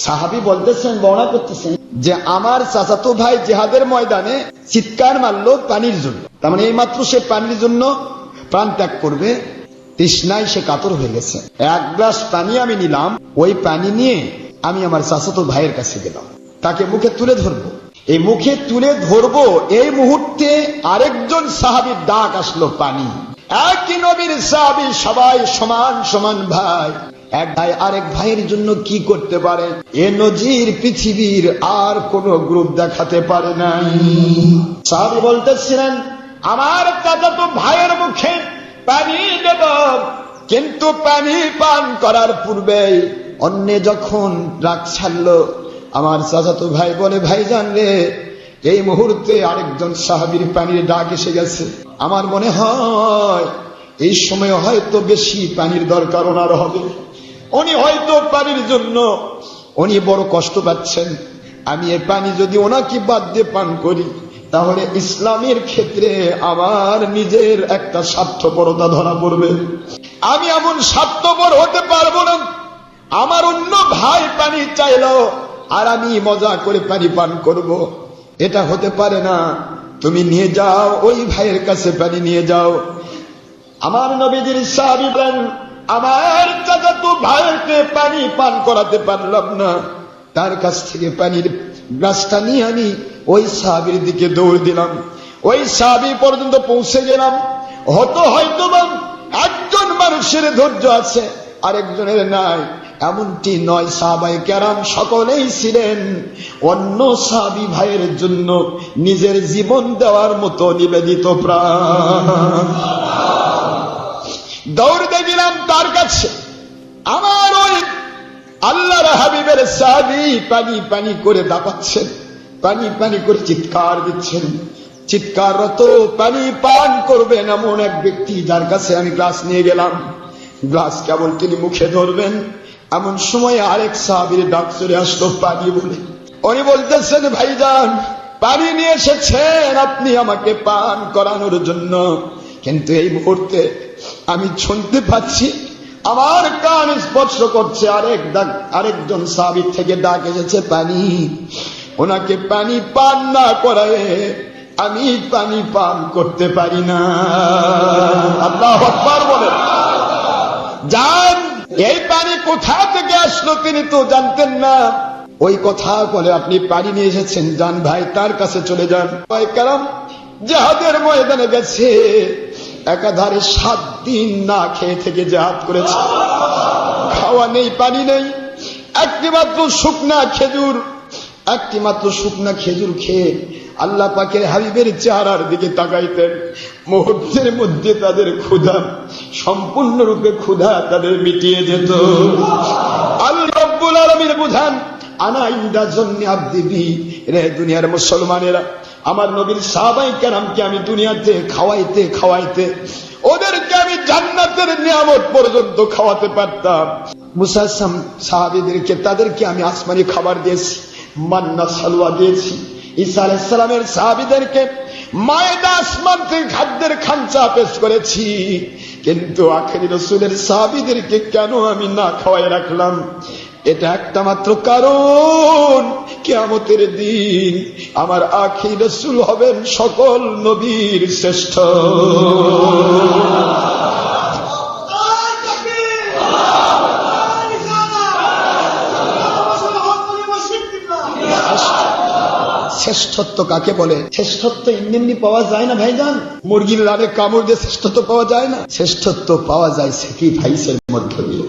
সাহাবী বলতেছেন, বর্ণনা করতেছেন যে আমার চাচাতো ভাই জিহাদের ময়দানে চিৎকার মারলো পানির জন্য। তার মানে এইমাত্র সে পানির জন্য প্রাণ ত্যাগ করবে, তৃষ্ণায় সে কাতর হয়ে গেছে। এক গ্লাস পানি আমি নিলাম, ওই পানি নিয়ে আমি আমার চাচাতো ভাইয়ের কাছে গেলাম, তাকে মুখে তুলে ধরবো। এই মুখে তুলে ধরবো এই মুহূর্তে আরেকজন সাহাবীর ডাক আসলো, পানি। একই নবীর সাহাবী, সবাই সমান সমান ভাই। এক ভাই আরেক ভাইয়ের জন্য কি করতে পারে, এ নজির পৃথিবীর আর কোন গ্রুপ দেখাতে পারে নাই। সাহাবী বলতেছিলেন, আমার চাচাতো ভাইয়ের মুখে পানি দেব, কিন্তু পানি পান করার পূর্বে অন্য যখন ডাক ছাড়লো, আমার চাচাতো ভাই বলে, ভাইজান রে, এই মুহূর্তে আরেকজন সাহাবীর পানির ডাক এসে গেছে। আমার মনে হয় এই সময় হয়তো বেশি পানির দরকার ওনার হবে, উনি হয়তো পানির জন্য উনি বড় কষ্ট পাচ্ছেন। আমি এই পানি যদি ওনাকে বাদ দিয়ে পান করি, তাহলে ইসলামের ক্ষেত্রে আমার নিজের একটা স্বার্থপরতা ধরা পড়বে। আমি এমন স্বার্থপর হতে পারবো না, আমার অন্য ভাই পানি চাইলো আর আমি মজা করে পানি পান করব, এটা হতে পারে না। তুমি নিয়ে যাও, ওই ভাইয়ের কাছে পানি নিয়ে যাও। আমার নবীজির সাহাবী বলেন, আমার চাচাতো ভাইকে পানি পান করাতে পারলাম না, তার কাছ থেকে পানির গ্লাসটা নিয়ে আমি ওই সাহাবীর দিকে দৌড় দিলাম, ওই সাহাবী পর্যন্ত পৌঁছে গেলাম। হয়তো একজন মানুষের ধৈর্য আছে, আরেকজনের নাই, এমনটি নয়। সাহাবায়ে কেরাম সকলেই ছিলেন অন্য সাহাবী ভাইয়ের জন্য নিজের জীবন দেওয়ার মতো নিবেদিত প্রাণ। দৌড়তে গেলাম তার কাছে, আমার ওই আল্লাহর হাবিবের সাহাবী পানি পানি করে দাপাচ্ছেন, পানি পানি করে চিৎকার দিচ্ছেন। চিৎকাররত পানি পান করবেন এমন এক ব্যক্তি, যার কাছে আমি গ্লাস নিয়ে গেলাম। গ্লাস কেবল তিনি মুখে ধরবেন, এমন সময় আরেক সাহাবীর ডাক চলে আসলো, পানি বলে। উনি বলতেছেন, ভাইজান পানি নিয়ে এসেছেন আপনি আমাকে পান করানোর জন্য, কিন্তু এই মুহূর্তে আমি শুনতে পাচ্ছি, আমার কান স্পর্শ করছে, আরেকজন সাহাবী থেকে ডাক এসেছে পানি। ওনাকে পানি পান না করায় আমি পানি পান করতে পারি না। আল্লাহু আকবার বলে। জান, এই পানি কোথা থেকে আসলো তিনি তো জানতেন না। ওই কথা বলে, আপনি পানি নিয়ে এসেছেন, যান ভাই তার কাছে চলে যান। ভাই কারাম জিহাদের ময়দানে গেছে, একাধারে 7 দিন না খেয়ে থেকে জিহাদ করেছে, খাওয়া নেই, পানি নেই, একটি মাত্র শুকনা খেজুর খেয়ে আল্লাহ পাকের হাবিবের চেহারার দিকে তাকাইতেন। মুহূর্তের মধ্যে তাদের ক্ষুধা, সম্পূর্ণরূপে ক্ষুধা তাদের মিটিয়ে যেত। আল্লাহ রাব্বুল আলামিন বুঝান, আনা ইনদা জন্নি আবদি, রে দুনিয়ার মুসলমানেরা, আমার নবীর সাহাবায়ে কেরামকে আমি দুনিয়াতে খাওয়াইতে ওদেরকে আমি জান্নাতের নিয়ামত পর্যন্ত খাওয়াতে পারতাম। মুসা সাহাবীদেরকে, তাদেরকে আমি আসমানি খাবার দিয়েছি, মান্না সালওয়া দিয়েছি। ঈসা আলাইহিস সালামের সাহাবীদেরকে মায়েদা আসমান থেকে খাদ্যের খাঞ্চা পেশ করেছি, কিন্তু আখেরি রাসূলের সাহাবীদেরকে কেন আমি না খাওয়াই রাখলাম? এটা একটা মাত্র কারণ, কিয়ামতের দিন আমার আখেরি রাসূল হবেন সকল নবীর শ্রেষ্ঠ। শ্রেষ্ঠত্ব কাকে বলে? শ্রেষ্ঠত্ব এমনি পাওয়া যায় না ভাইজান, মুরগির রানে কামড় দিয়ে শ্রেষ্ঠত্ব পাওয়া যায় না। শ্রেষ্ঠত্ব পাওয়া যায় স্যাক্রিফাইসের মধ্য দিয়ে।